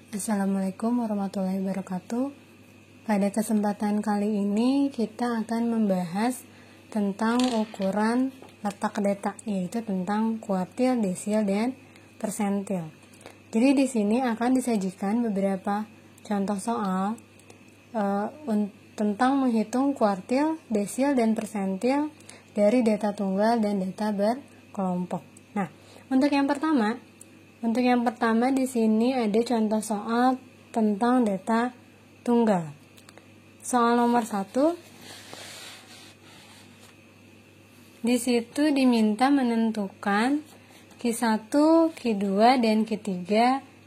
Assalamualaikum warahmatullahi wabarakatuh. Pada kesempatan kali ini kita akan membahas tentang ukuran letak data, yaitu tentang kuartil, desil, dan persentil. Jadi di sini akan disajikan beberapa contoh soal tentang menghitung kuartil, desil, dan persentil dari data tunggal dan data berkelompok. Nah, untuk yang pertama di sini ada contoh soal tentang data tunggal. Soal nomor 1. Di situ diminta menentukan Q1, Q2, dan Q3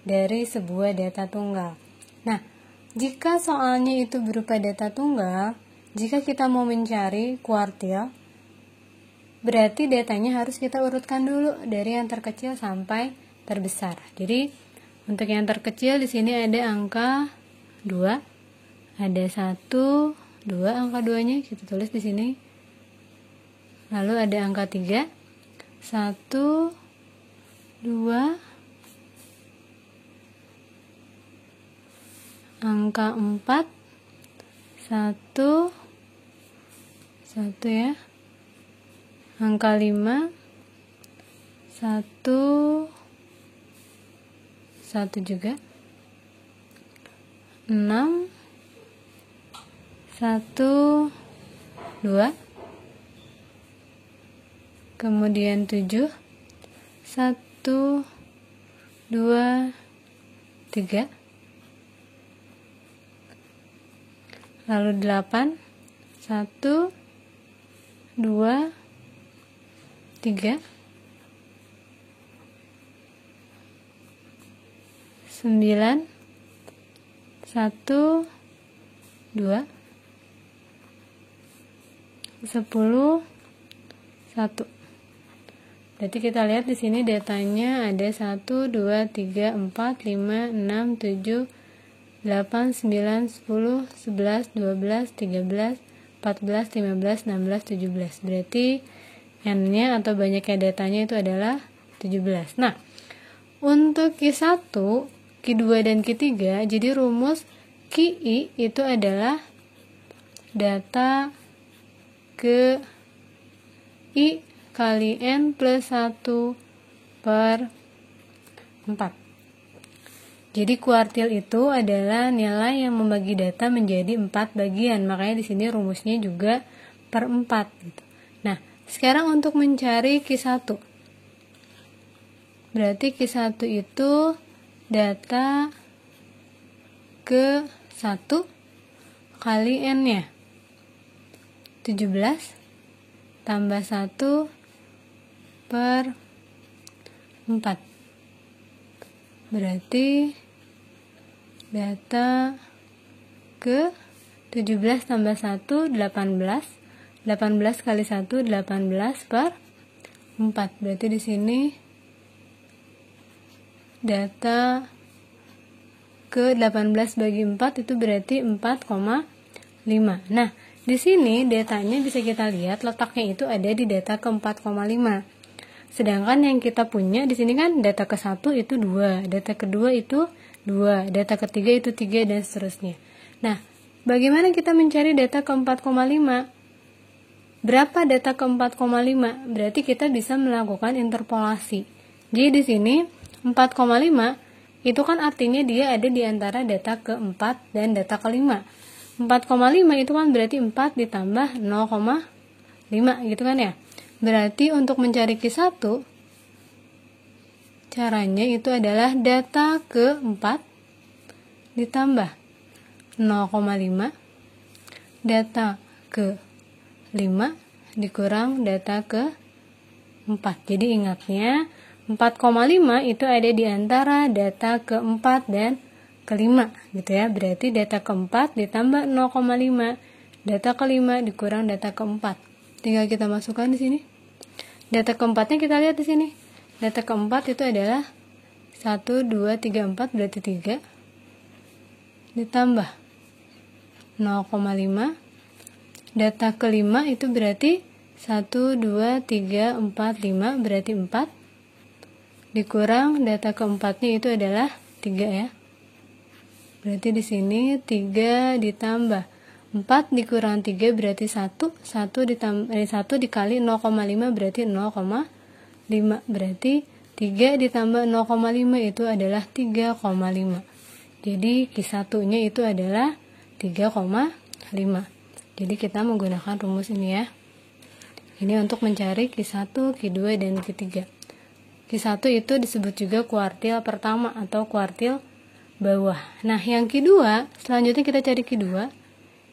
dari sebuah data tunggal. Nah, jika soalnya itu berupa data tunggal, jika kita mau mencari kuartil, berarti datanya harus kita urutkan dulu dari yang terkecil sampai terbesar. Jadi untuk yang terkecil di sini ada angka 2, ada 1, 2 angka 2-nya kita tulis di sini. Lalu ada angka 3, 1, 2, angka 4, 1 ya. Angka 5, 1 juga, 6, 1, 2, kemudian 7, 1, 2, 3, lalu 8, 1, 2, 3, 9, 1, 2, 10, 1. Berarti kita lihat di sini datanya ada 1, 2, 3, 4, 5, 6, 7, 8, 9, 10, 11, 12, 13, 14, 15, 16, 17. Berarti N-nya atau banyaknya datanya itu adalah 17. Nah, untuk Q1, Q2, dan Q3, jadi rumus QI itu adalah data ke I kali N plus 1 per 4. Jadi kuartil itu adalah nilai yang membagi data menjadi 4 bagian. Makanya di sini rumusnya juga per 4 gitu. Nah, sekarang untuk mencari Q1. Berarti Q1 itu data ke 1 kali N-nya 17 tambah 1 per 4. Berarti data ke 17 tambah 1 18. 18 kali 1 18 per 4. Berarti di sini data ke 18 bagi 4 itu berarti 4,5. Nah, di sini datanya bisa kita lihat letaknya itu ada di data ke 4,5. Sedangkan yang kita punya di sini kan data ke 1 itu 2, data kedua itu 2, data ketiga itu 3, dan seterusnya. Nah, bagaimana kita mencari data ke 4,5? Berapa data ke 4,5? Berarti kita bisa melakukan interpolasi. Jadi di sini 4,5 itu kan artinya dia ada di antara data ke-4 dan data ke-5. 4,5 itu kan berarti 4 ditambah 0,5 gitu kan ya. Berarti untuk mencari Q1 caranya itu adalah data ke-4 ditambah 0,5 data ke-5 dikurang data ke-4. Jadi ingatnya 4,5 itu ada di antara data ke-4 dan ke-5 gitu ya. Berarti data ke-4 ditambah 0,5 data ke-5 dikurang data ke-4. Tinggal kita masukkan di sini. Data ke-4-nya kita lihat di sini. Data ke-4 itu adalah 1, 2, 3, 4 berarti 3 ditambah 0,5. Data ke-5 itu berarti 1, 2, 3, 4, 5 berarti 4 dikurang data keempatnya itu adalah 3 ya. Berarti di sini 3 ditambah 4 dikurang 3 berarti 1. 1 dikali 0,5 berarti 0,5. Berarti 3 ditambah 0,5 itu adalah 3,5. Jadi Q1-nya itu adalah 3,5. Jadi kita menggunakan rumus ini ya. Ini untuk mencari Q1, Q2, dan Q3. Q1 itu disebut juga kuartil pertama atau kuartil bawah. Nah, yang Q2, selanjutnya kita cari Q2.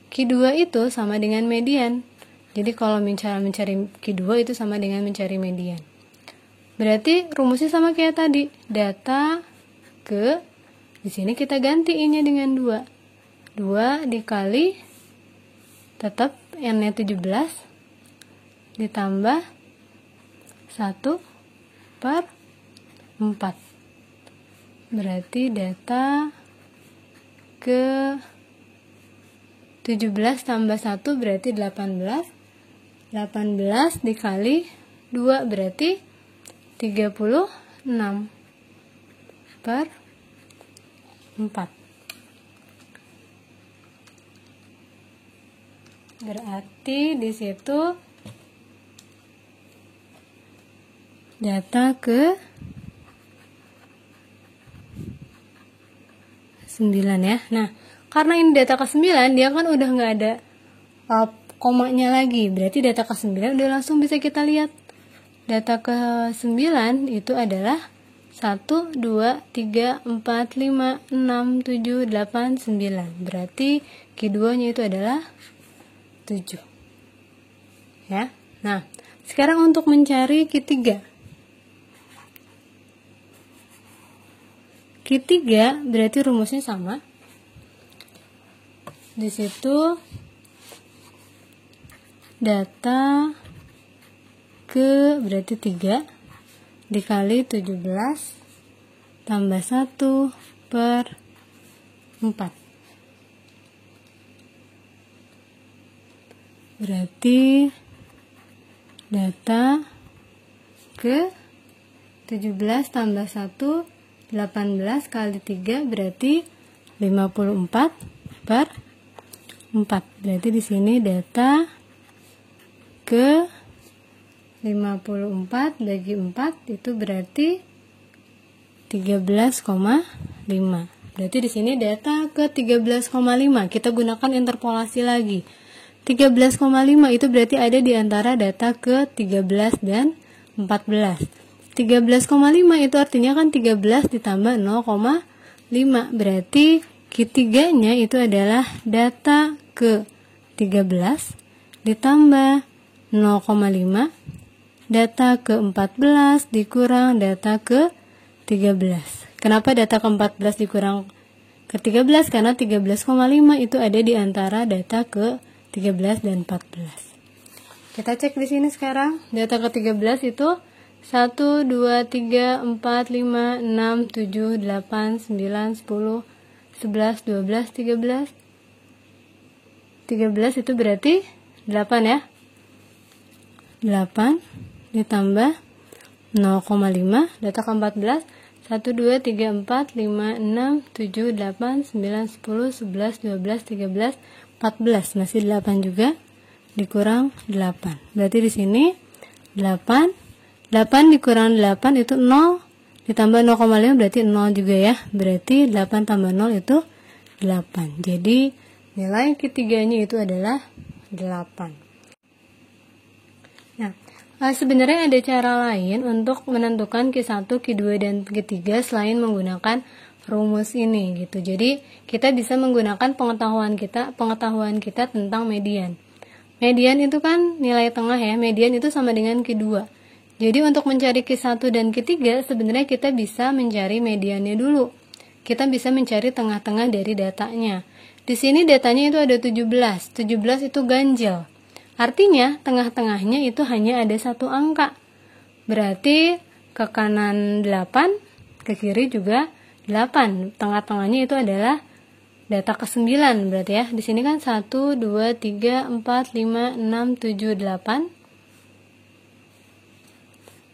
Q2 itu sama dengan median. Jadi kalau mencari Q2 itu sama dengan mencari median. Berarti rumusnya sama kayak tadi. Data ke, di sini kita ganti I-nya dengan 2. 2 dikali, tetap N-nya 17, ditambah 1/4. Berarti data ke 17 tambah 1 berarti 18. 18 dikali 2 berarti 36/4. Berarti di situ data ke 9 ya. Nah, karena ini data ke 9, dia kan udah nggak ada komanya lagi. Berarti data ke 9 udah langsung bisa kita lihat. Data ke 9 itu adalah 1, 2, 3, 4, 5, 6, 7, 8, 9. Berarti Q2-nya itu adalah 7. Ya. Nah, sekarang untuk mencari Q3. Q3 berarti rumusnya sama. Di situ data ke berarti 3 dikali 17 tambah 1/4. Berarti data ke 17 tambah 1, 18 kali 3 berarti 54/4. Berarti di sini data ke 54 bagi 4 itu berarti 13,5. Berarti di sini data ke 13,5. Kita gunakan interpolasi lagi. 13,5 itu berarti ada di antara data ke 13 dan 14. 13,5 itu artinya kan 13 ditambah 0,5. Berarti Q3-nya itu adalah data ke 13 ditambah 0,5. Data ke 14 dikurang data ke 13. Kenapa data ke 14 dikurang ke 13? Karena 13,5 itu ada di antara data ke 13 dan 14. Kita cek di sini sekarang. Data ke 13 itu 1, 2, 3, 4, 5, 6, 7, 8, 9, 10, 11, 12, 13. 13 itu berarti 8 ya. 8 ditambah 0,5. Data ke 14 1, 2, 3, 4, 5, 6, 7, 8, 9, 10, 11, 12, 13, 14. Masih 8 juga. Dikurang 8. Berarti di sini 8 dikurang 8 itu 0. Ditambah 0,5 berarti 0 juga ya. Berarti 8 tambah 0 itu 8. Jadi nilai ketiganya itu adalah 8. Nah, sebenarnya ada cara lain untuk menentukan Q1, Q2, dan Q3 selain menggunakan rumus ini gitu. Jadi kita bisa menggunakan pengetahuan kita tentang median. Median itu kan nilai tengah ya. Median itu sama dengan Q2. Jadi untuk mencari Q1 dan Q3 sebenarnya kita bisa mencari mediannya dulu. Kita bisa mencari tengah-tengah dari datanya. Di sini datanya itu ada 17. 17 itu ganjil. Artinya tengah-tengahnya itu hanya ada satu angka. Berarti ke kanan 8, ke kiri juga 8. Tengah-tengahnya itu adalah data ke 9 berarti ya. Di sini kan 1, 2, 3, 4, 5, 6, 7, 8.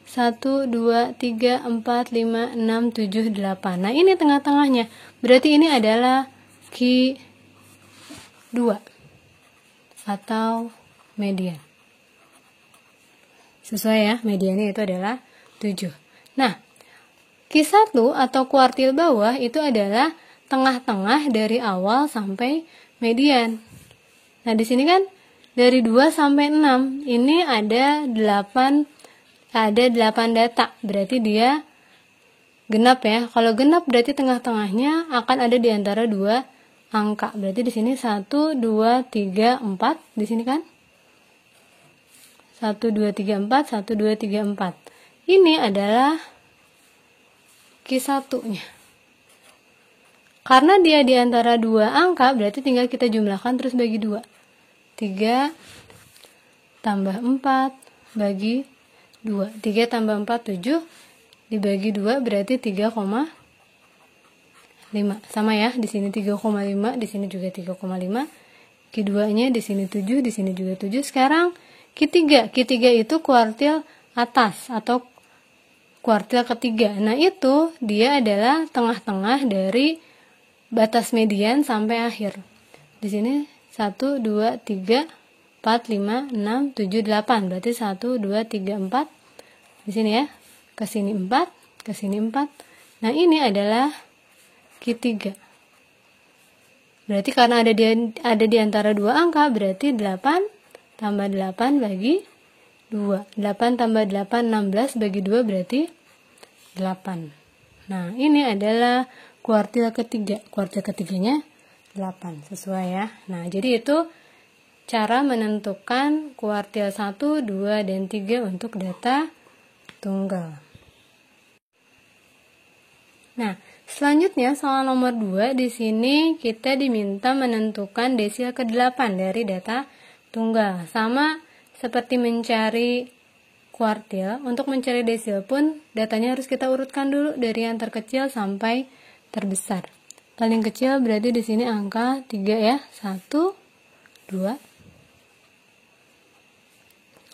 1, 2, 3, 4, 5, 6, 7, 8. Nah ini tengah-tengahnya. Berarti ini adalah Q2 atau median. Sesuai ya, mediannya itu adalah 7. Nah, Q1 atau kuartil bawah itu adalah tengah-tengah dari awal sampai median. Nah, di sini kan dari 2 sampai 6, ini ada 8 data, berarti dia genap ya. Kalau genap berarti tengah-tengahnya akan ada di antara 2 angka. Berarti di sini 1, 2, 3, 4. Di sini kan 1, 2, 3, 4, 1, 2, 3, 4. Ini adalah Q1-nya. Karena dia di antara 2 angka, berarti tinggal kita jumlahkan terus bagi 2. 3 tambah 4 bagi 2. 3 tambah 4, 7. Dibagi 2 berarti 3,5. Sama ya, di sini 3,5, di sini juga 3,5. Q2-nya di sini 7, di sini juga 7. Sekarang Q3. Q3 itu kuartil atas atau kuartil ketiga. Nah, itu dia adalah tengah-tengah dari batas median sampai akhir. Di sini 1, 2, 3, 4, 5, 6, 7, 8. Berarti 1, 2, 3, 4. Di sini ya. Ke sini 4, ke sini 4. Nah, ini adalah Q3. Berarti karena ada di antara 2 angka, berarti 8 tambah 8 bagi 2. 8 tambah 8, 16 bagi 2 berarti 8. Nah, ini adalah kuartil ketiga. Kuartil ketiganya 8. Sesuai ya. Nah, jadi itu cara menentukan kuartil 1, 2, dan 3 untuk data tunggal. Nah, selanjutnya soal nomor 2, di sini kita diminta menentukan desil ke-8 dari data tunggal. Sama seperti mencari kuartil, untuk mencari desil pun datanya harus kita urutkan dulu dari yang terkecil sampai terbesar. Paling kecil berarti di sini angka 3 ya. 1, 2.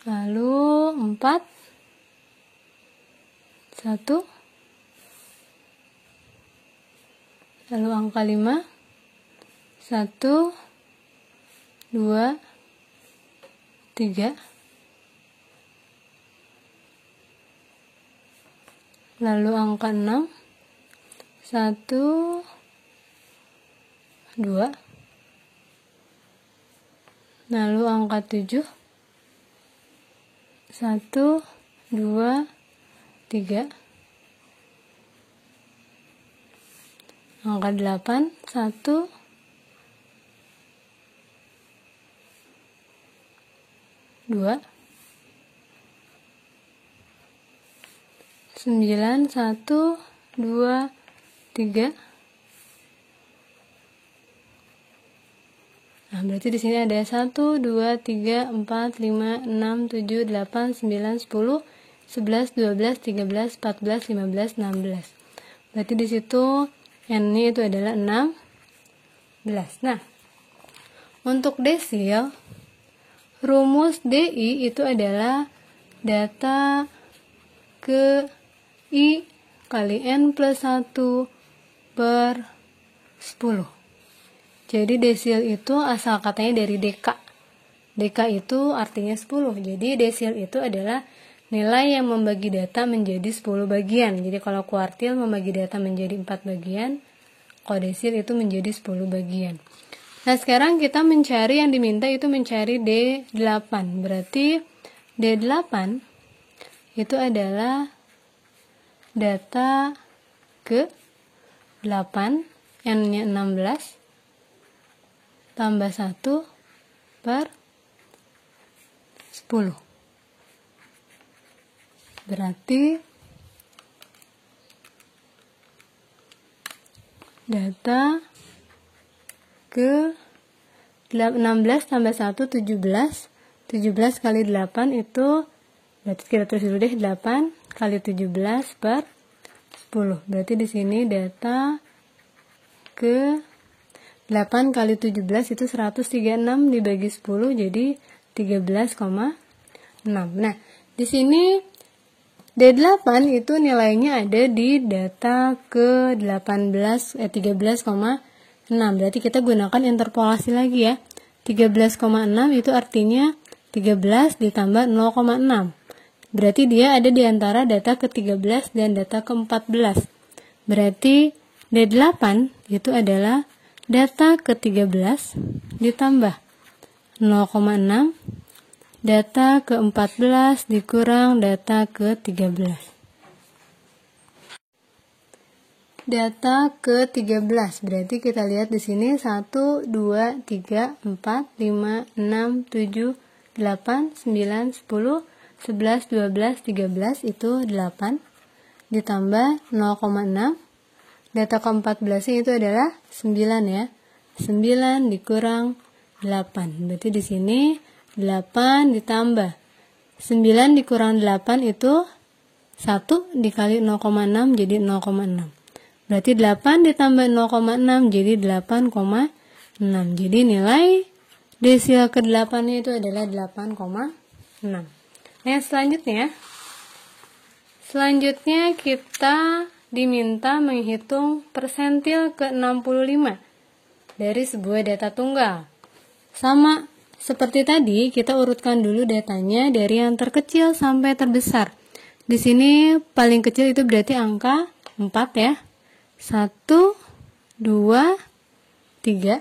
Lalu 4. 1. Lalu angka 5. 1, 2, 3. Lalu angka 6. 1, 2. Lalu angka 7. 1, 2, 3. Angka 8, 1, 2, 9, 1, 2, 3. Nah, berarti di sini ada 1, 2, 3, 4, 5, 6, 7, 8, 9, 10, 11, 12, 13, 14, 15, 16. Berarti di situ N-nya itu adalah 16. Nah, untuk desil, rumus DI itu adalah data ke I kali N plus 1 per 10. Jadi desil itu asal katanya dari deka. Deka itu artinya 10. Jadi desil itu adalah nilai yang membagi data menjadi 10 bagian. Jadi kalau kuartil membagi data menjadi 4 bagian, kalau desil itu menjadi 10 bagian. Nah, sekarang kita mencari yang diminta itu mencari D8. Berarti D8 itu adalah data ke 8, N-nya 16, tambah 1 per 10. Berarti data ke 16 tambah 1, 17. 17 kali 8 itu, berarti kita tulis dulu deh, 8 kali 17 per 10. Berarti di sini data ke 8 kali 17 itu 136 dibagi 10 jadi 13,6. Nah, di sini D8 itu nilainya ada di data ke 13,6. Berarti kita gunakan interpolasi lagi ya. 13,6 itu artinya 13 ditambah 0,6. Berarti dia ada di antara data ke-13 dan data ke-14. Berarti D8 itu adalah data ke-13 ditambah 0,6, data ke-14 dikurang data ke-13. Data ke-13, berarti kita lihat di sini 1, 2, 3, 4, 5, 6, 7, 8, 9, 10, 11, 12, 13 itu 8 ditambah 0,6. Data ke-14 itu adalah 9 ya. 9 dikurang 8. Berarti di sini 8 ditambah 9 dikurang 8 itu 1 dikali 0,6 jadi 0,6. Berarti 8 ditambah 0,6 jadi 8,6. Jadi nilai desil ke-8 itu adalah 8,6. Nah, selanjutnya kita diminta menghitung persentil ke-65 dari sebuah data tunggal. Sama seperti tadi, kita urutkan dulu datanya dari yang terkecil sampai terbesar. Di sini paling kecil itu berarti angka 4 ya. 1, 2, 3.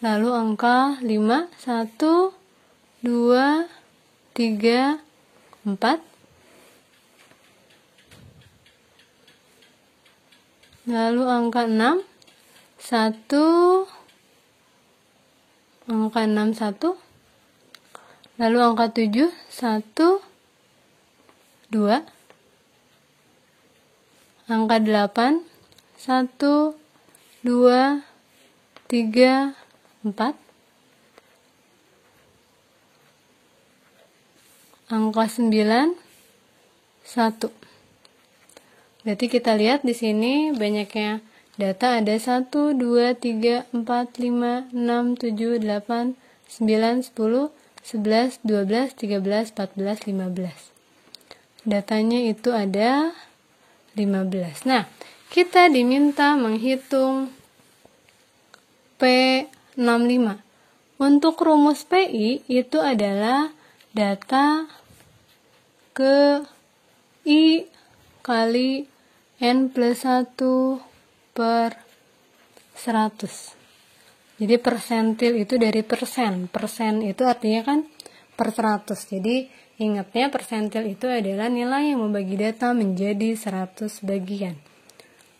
Lalu angka 5, 1, 2, 3, 4. Lalu angka 6, 1, angka 6, 1. Lalu angka 7, 1, 2. Angka 8, 1, 2, 3, 4. Angka 9, 1. Berarti kita lihat di sini banyaknya data, ada 1, 2, 3, 4, 5, 6, 7, 8, 9, 10, 11, 12, 13, 14, 15. Datanya itu ada 15. Nah, kita diminta menghitung P65. Untuk rumus PI itu adalah data ke I kali N plus 1 per 100. Jadi persentil itu dari persen. Persen itu artinya kan per 100. Jadi ingatnya persentil itu adalah nilai yang membagi data menjadi 100 bagian.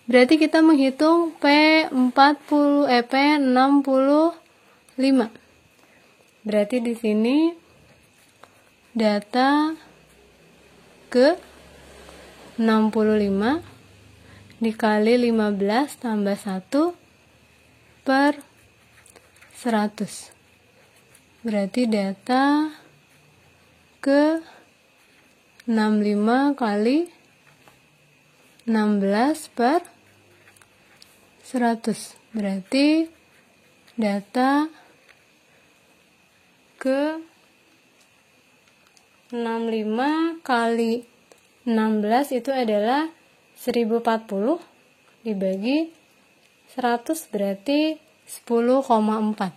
Berarti kita menghitung P65. Berarti di sini data ke 65 dikali 15 tambah 1 per 100. Berarti data ke 65 kali 16 per 100. Berarti data ke 65 kali 16 itu adalah 1040 dibagi 100 berarti 10,4.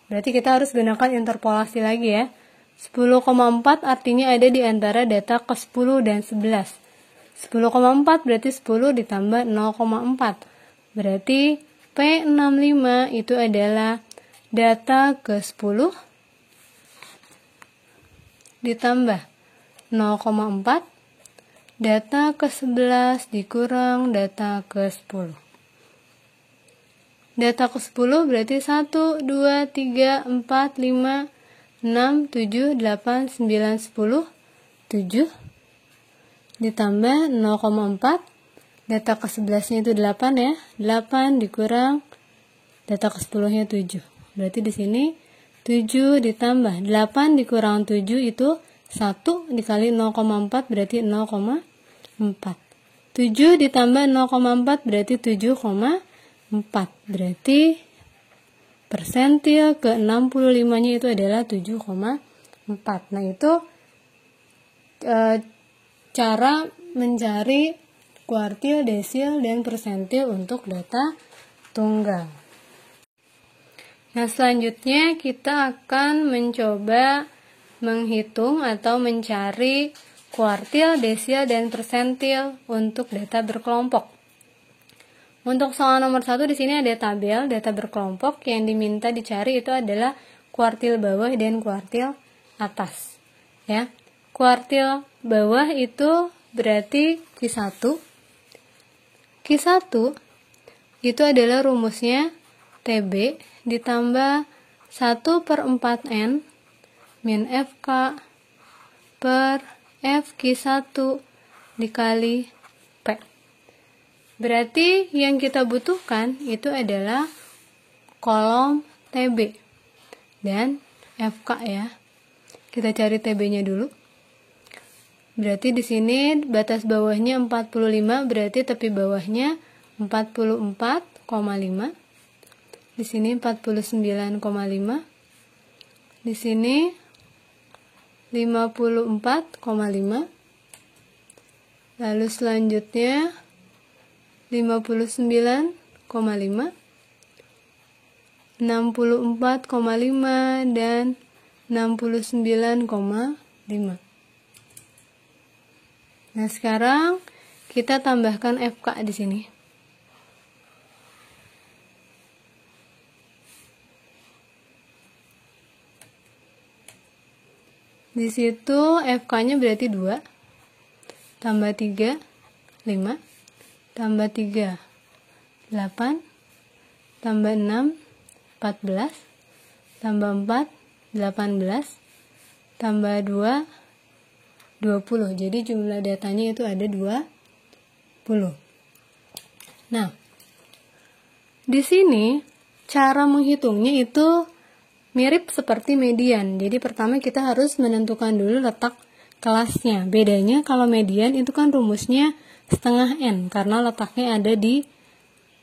Berarti kita harus gunakan interpolasi lagi ya. 10,4 artinya ada di antara data ke 10 dan 11. 10,4 berarti 10 ditambah 0,4. Berarti P65 itu adalah data ke 10 ditambah 0,4, data ke 11 dikurang data ke 10. Data ke 10 berarti 1, 2, 3, 4, 5, 6, 7, 8, 9, 10, 7 ditambah 0,4, data ke 11 nya itu 8 ya, 8 dikurang data ke 10 nya 7. Berarti di sini 7 ditambah 8 dikurang 7 itu 1 dikali 0,4 berarti 0,4. 7 ditambah 0,4 berarti 7,4. Berarti persentil ke 65 nya itu adalah 7,4. Nah itu cara mencari kuartil, desil, dan persentil untuk data tunggal. Nah, selanjutnya kita akan mencoba menghitung atau mencari kuartil, desil, dan persentil untuk data berkelompok. Untuk soal nomor 1 di sini ada tabel data berkelompok yang diminta dicari itu adalah kuartil bawah dan kuartil atas. Ya. Kuartil bawah itu berarti Q1. Q1 itu adalah rumusnya TB ditambah 1/4N min FK per FQ1 dikali P. Berarti yang kita butuhkan itu adalah kolom TB dan FK ya. Kita cari TB-nya dulu. Berarti di sini batas bawahnya 45, berarti tepi bawahnya 44,5. Di sini 49,5. Di sini 54,5. Lalu selanjutnya 59,5, 64,5 dan 69,5. Nah, sekarang kita tambahkan FK di sini. Di situ FK-nya berarti 2 tambah 3 5 tambah 3 8 tambah 6 14 tambah 4 18 tambah 2 20. Jadi jumlah datanya itu ada 20. Nah, di sini cara menghitungnya itu mirip seperti median. Jadi pertama kita harus menentukan dulu letak kelasnya. Bedanya kalau median itu kan rumusnya setengah N karena letaknya ada di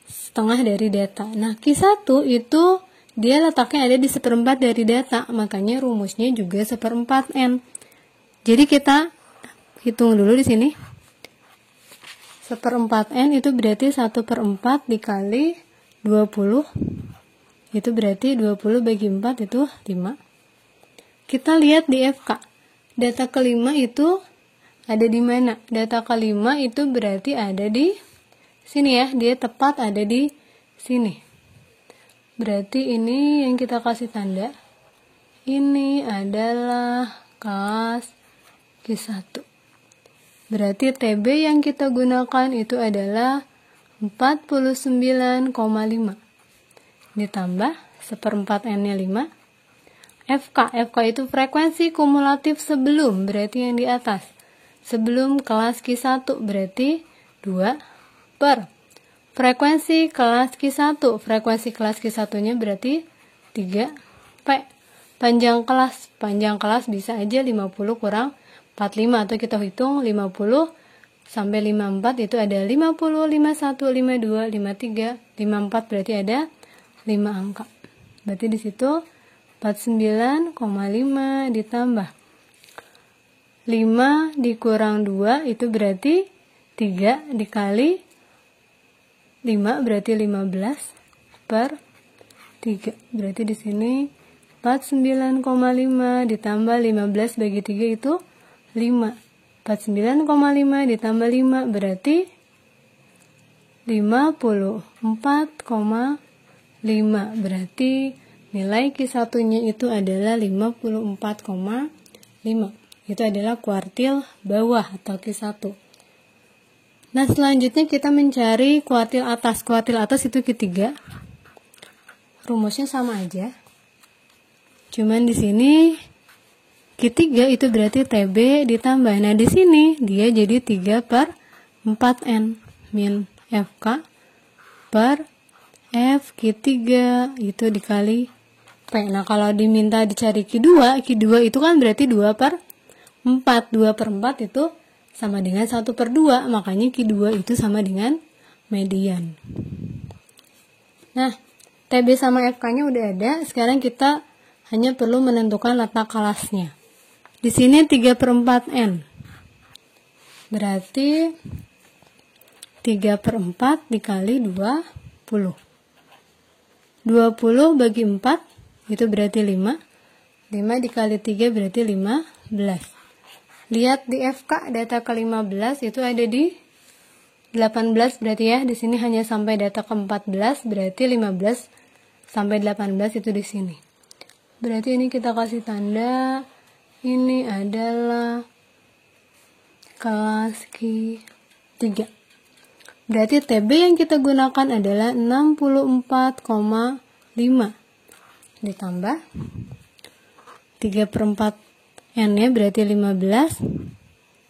setengah dari data. Nah, Q1 itu dia letaknya ada di 1/4 dari data, makanya rumusnya juga 1/4 N. Jadi kita hitung dulu di sini. 1/4 N itu berarti 1/4 dikali 20. Itu berarti 20 bagi 4 itu 5. Kita lihat di FK. Data kelima itu ada di mana? Data kelima itu berarti ada di sini ya. Dia tepat ada di sini. Berarti ini yang kita kasih tanda. Ini adalah kelas Q1. Berarti TB yang kita gunakan itu adalah 49,5. Ditambah 1/4 N-nya 5. FK itu frekuensi kumulatif sebelum, berarti yang di atas. Sebelum kelas Q1 berarti 2 per frekuensi kelas Q1. Frekuensi kelas Q1-nya berarti 3P. Panjang kelas bisa aja 50 kurang 45 atau kita hitung 50 sampai 54 itu ada 50, 51, 52, 53, 54 berarti ada 5 angka. Berarti di situ 49,5 ditambah 5 dikurang 2 itu berarti 3 dikali 5 berarti 15 per 3. Berarti di sini 49,5 ditambah 15 bagi 3 itu 5. 49,5 ditambah 5 berarti 54,5. Berarti nilai Q1-nya itu adalah 54,5. Itu adalah kuartil bawah atau Q1. Nah, selanjutnya kita mencari kuartil atas. Kuartil atas itu Q3. Rumusnya sama aja. Cuman di sini Q3 itu berarti TB ditambah. Nah, di sini dia jadi 3/4N min FK per FQ3 itu dikali P. Nah, kalau diminta dicari Q2 itu kan berarti 2/4. 2/4 itu sama dengan 1/2. Makanya Q2 itu sama dengan median. Nah, TB sama FK-nya udah ada. Sekarang kita hanya perlu menentukan letak kelasnya. Di sini 3/4N. Berarti 3/4 dikali 20. 20 bagi 4 itu berarti 5. 5 dikali 3 berarti 15. Lihat di FK data ke-15 itu ada di 18 berarti ya. Di sini hanya sampai data ke-14, berarti 15 sampai 18 itu di sini. Berarti ini kita kasih tanda ini adalah kelas Q3. Berarti TB yang kita gunakan adalah 64,5 ditambah 3/4 N-nya berarti 15.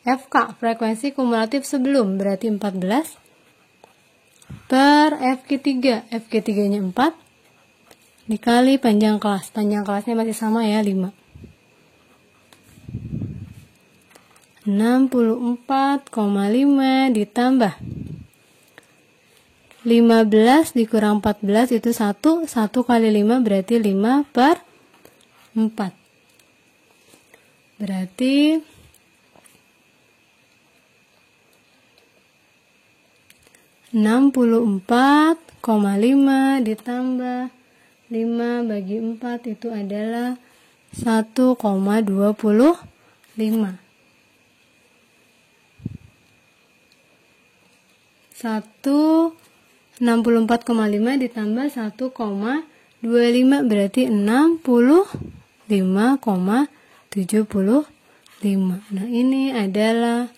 FK frekuensi kumulatif sebelum berarti 14 per FQ3. FQ3-nya 4 dikali panjang kelas. Panjang kelasnya masih sama ya, 5. 64,5 ditambah 15 dikurang 14 itu 1. 1 kali 5 berarti 5/4. Berarti 64,5 ditambah 5 bagi 4 itu adalah 1,25. 64,5 ditambah 1,25 berarti 65,75. Nah, ini adalah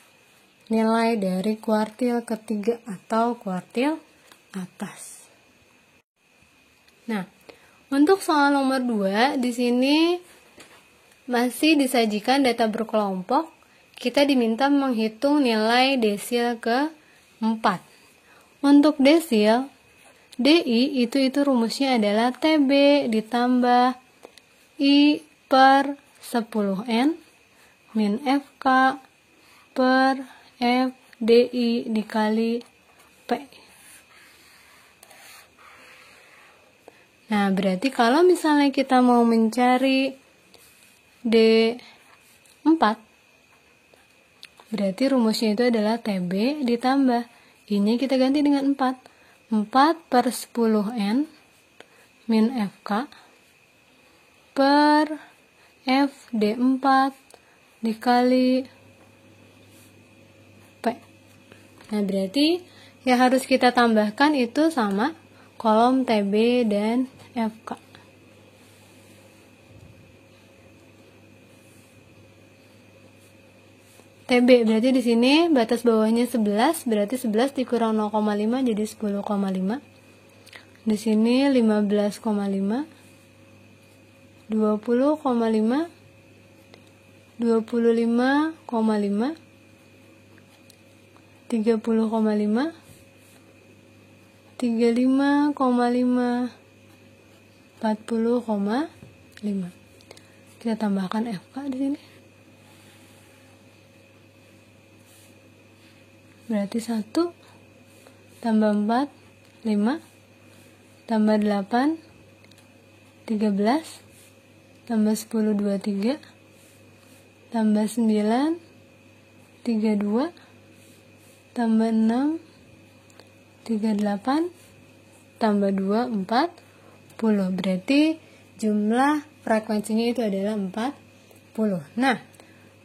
nilai dari kuartil ketiga atau kuartil atas. Nah, untuk soal nomor 2 di sini masih disajikan data berkelompok. Kita diminta menghitung nilai desil ke-4. Untuk desil DI itu rumusnya adalah TB ditambah I per 10N min FK per FDI dikali P. Nah, berarti kalau misalnya kita mau mencari D4, berarti rumusnya itu adalah TB ditambah I-nya kita ganti dengan 4. 4/10N min FK per FD4 dikali P. Nah, berarti yang harus kita tambahkan itu sama kolom TB dan FK. TB berarti di sini batas bawahnya 11, berarti 11 dikurang 0,5 jadi 10,5. Di sini 15,5, 20,5, 25,5, 30,5, 35,5, 40,5. Kita tambahkan FK di sini. Berarti 1 tambah 4, 5, tambah 8, 13, tambah 10, 23, tambah 9, 32, tambah 6, 38, tambah 2, 40. Berarti jumlah frekuensinya itu adalah 40. Nah,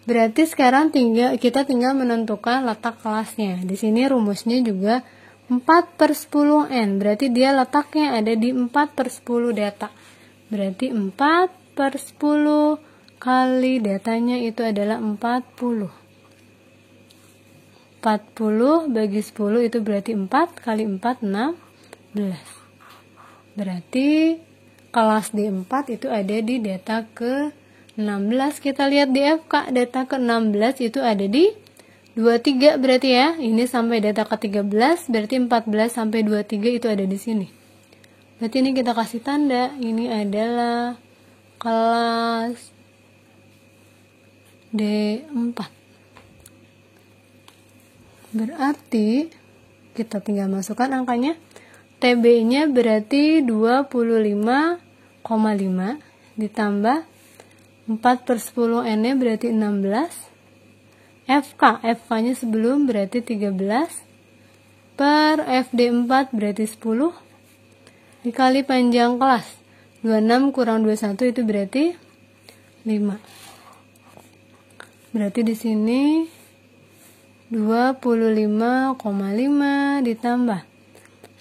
berarti sekarang kita tinggal menentukan letak kelasnya. Di sini rumusnya juga 4/10N. Berarti dia letaknya ada di 4/10 data. Berarti 4/10 kali datanya itu adalah 40. 40 bagi 10 itu berarti 4 kali 4, 16. Berarti kelas D4 itu ada di data ke-16. Kita lihat di FK, data ke-16 itu ada di 23 berarti ya. Ini sampai data ke-13, berarti 14 sampai 23 itu ada di sini. Berarti ini kita kasih tanda, ini adalah kelas D4. Berarti kita tinggal masukkan angkanya. TB-nya berarti 25,5 ditambah 4/10N-nya berarti 16 FK nya sebelum berarti 13 per FD4 berarti 10 dikali panjang kelas 26 kurang 21 itu berarti 5. Berarti di sini 25,5 ditambah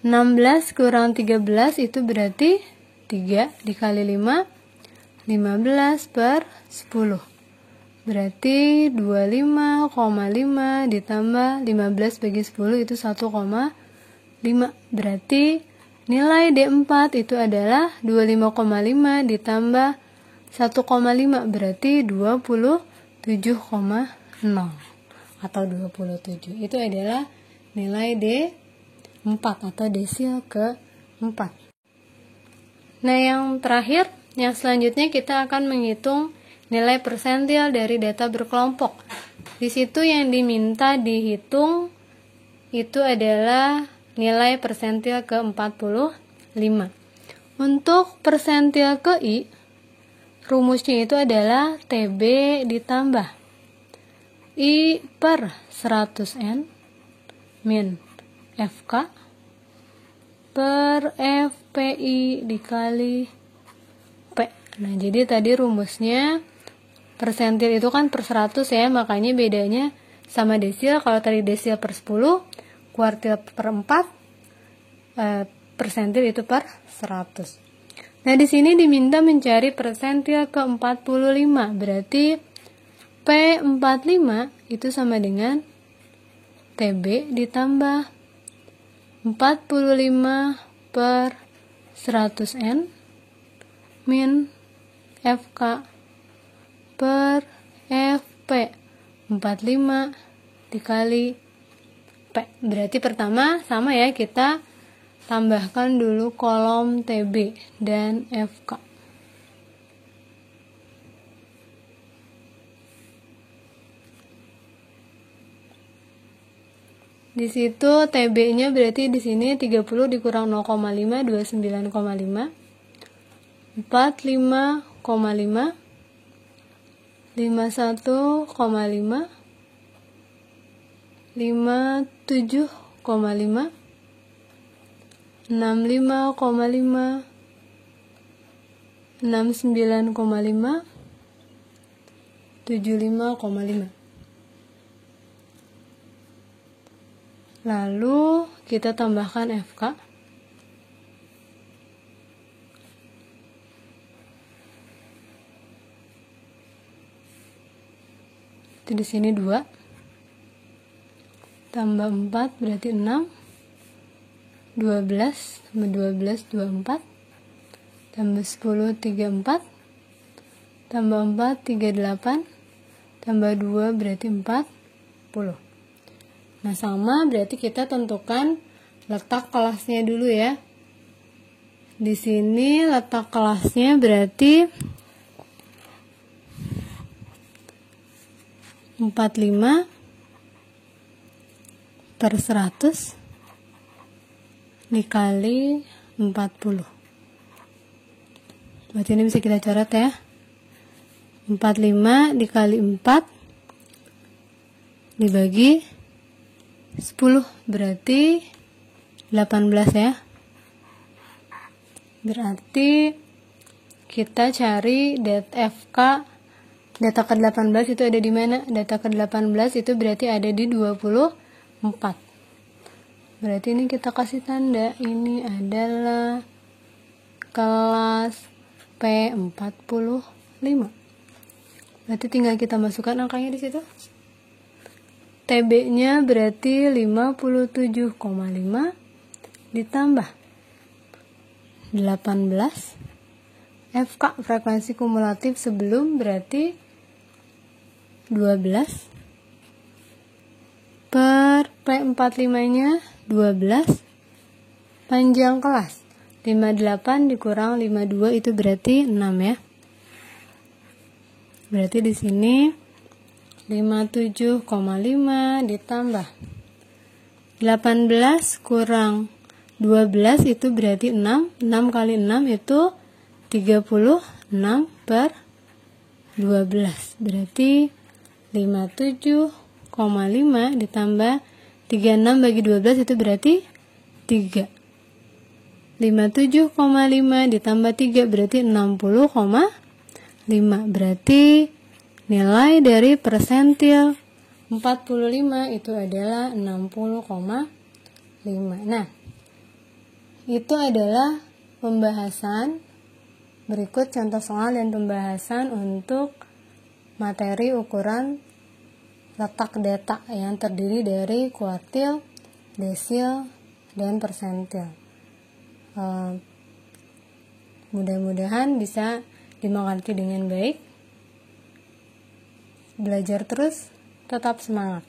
16 kurang 13 itu berarti 3 dikali 5 15 per 10 berarti 25,5 ditambah 15 bagi 10 itu 1,5. Berarti nilai D4 itu adalah 25,5 ditambah 1,5 berarti 27,0 atau 27. Itu adalah nilai D4 atau desil ke-4. Nah, yang terakhir, yang selanjutnya kita akan menghitung nilai persentil dari data berkelompok. Di situ yang diminta dihitung itu adalah nilai persentil ke-45. Untuk persentil ke I, rumusnya itu adalah TB ditambah I per 100N min FK per FPI dikali P. Nah, jadi tadi rumusnya persentil itu kan per 100 ya, makanya bedanya sama desil. Kalau tadi desil per 10, kuartil per 4, persentil itu per 100. Nah, di sini diminta mencari persentil ke-45, berarti P45 itu sama dengan TB ditambah 45 per 100N min FK per FP 45 dikali P. Berarti pertama sama ya, kita tambahkan dulu kolom TB dan FK. Di situ TB-nya berarti di sini 30 dikurang 0,5 29,5 45,5 51,5 57,5 65,5 69,5 75,5. Lalu kita tambahkan FK. Itu di sini 2 tambah 4 berarti 6, 12 tambah 12 24, tambah 10 34, tambah 4 38, tambah 2 berarti 40. Nah, sama berarti kita tentukan letak kelasnya dulu ya. Di sini letak kelasnya berarti 45 per 100 dikali 40. Berarti ini bisa kita coret ya. 45 dikali 4 dibagi 10 berarti 18 ya. Berarti kita cari FK data ke-18 itu ada di mana? Data ke-18 itu berarti ada di 24. Berarti ini kita kasih tanda, ini adalah kelas P45. Berarti tinggal kita masukkan angkanya di situ. TB-nya berarti 57,5 ditambah 18. FK frekuensi kumulatif sebelum berarti 12 per P45-nya 12 panjang kelas 58 dikurang 52 itu berarti 6 ya. Berarti di sini 57,5 ditambah 18 kurang 12 itu berarti 6. 6 kali 6 itu 36 per 12 berarti 57,5 ditambah 36 bagi 12 itu berarti 3. 57,5 ditambah 3 berarti 60,5. Berarti nilai dari persentil 45 itu adalah 60,5. Nah, itu adalah pembahasan. Berikut contoh soal dan pembahasan untuk materi ukuran letak data yang terdiri dari kuartil, desil, dan persentil. Mudah-mudahan bisa dimengerti dengan baik. Belajar terus, tetap semangat.